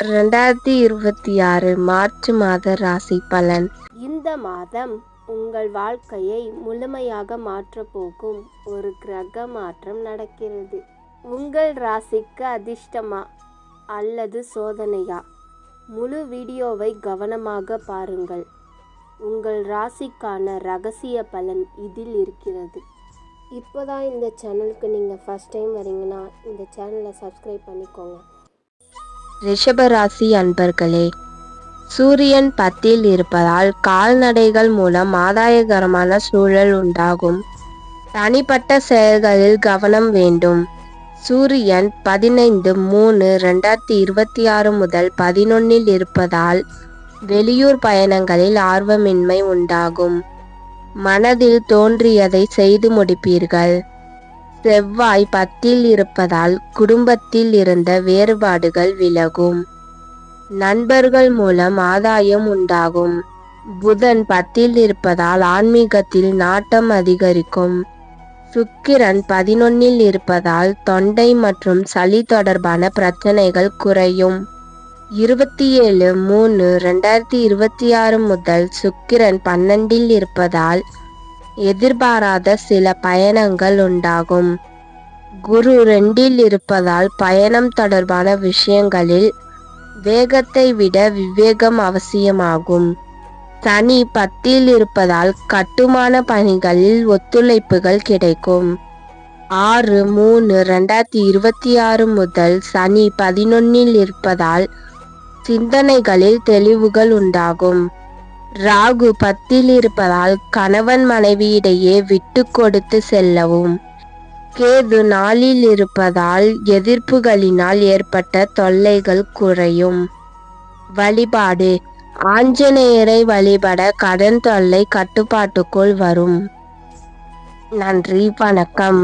2026 March மாத ராசி பலன். இந்த மாதம் உங்கள் வாழ்க்கையை முழுமையாக மாற்றப்போகும் ஒரு கிரக மாற்றம் நடக்கிறது. உங்கள் ராசிக்கு அதிர்ஷ்டமா அல்லது சோதனையா? முழு வீடியோவை கவனமாக பாருங்கள். உங்கள் ராசிக்கான ரகசிய பலன் இதில் இருக்கிறது. இப்போதான் இந்த சேனலுக்கு நீங்கள் ஃபர்ஸ்ட் டைம் வரீங்கன்னா இந்த சேனலை சப்ஸ்கிரைப் பண்ணிக்கோங்க. ரிஷபராசி அன்பர்களே, சூரியன் 10ல் இருப்பதால் கால்நடைகள் மூலம் ஆதாயகரமான சூழல் உண்டாகும். தனிப்பட்ட செயல்களில் கவனம் வேண்டும். சூரியன் 15/3/2026 முதல் 11ல் இருப்பதால் வெளியூர் பயணங்களில் ஆர்வமின்மை உண்டாகும். மனதில் தோன்றியதை செய்து முடிப்பீர்கள். செவ்வாய் 10ல் இருப்பதால் குடும்பத்தில் இருந்த வேறுபாடுகள் விலகும். நண்பர்கள் மூலம் ஆதாயம் உண்டாகும். புதன் 10ல் இருப்பதால் ஆன்மீகத்தில் நாட்டம் அதிகரிக்கும். சுக்கிரன் 11ல் இருப்பதால் தொண்டை மற்றும் சளி தொடர்பான பிரச்சனைகள் குறையும். 27/3/2026 முதல் சுக்கிரன் 12ல் இருப்பதால் எதிர்பாராத சில பயணங்கள் உண்டாகும். குரு 2ல் இருப்பதால் பயணம் தொடர்பான விஷயங்களில் வேகத்தை விட விவேகம் அவசியமாகும். சனி 10ல் இருப்பதால் கட்டுமான பணிகளில் ஒத்துழைப்புகள் கிடைக்கும். 6/3/2026 முதல் சனி 11ல் இருப்பதால் சிந்தனைகளில் தெளிவுகள் உண்டாகும். ராகு 10ல் இருப்பதால் கணவன் மனைவியிடையே விட்டு கொடுத்து செல்லவும். கேது 4ல் இருப்பதால் எதிர்ப்புகளினால் ஏற்பட்ட தொல்லைகள் குறையும். வழிபாடு: ஆஞ்சநேயரை வழிபட கடன் தொல்லை கட்டுப்பாட்டுக்குள் வரும். நன்றி, வணக்கம்.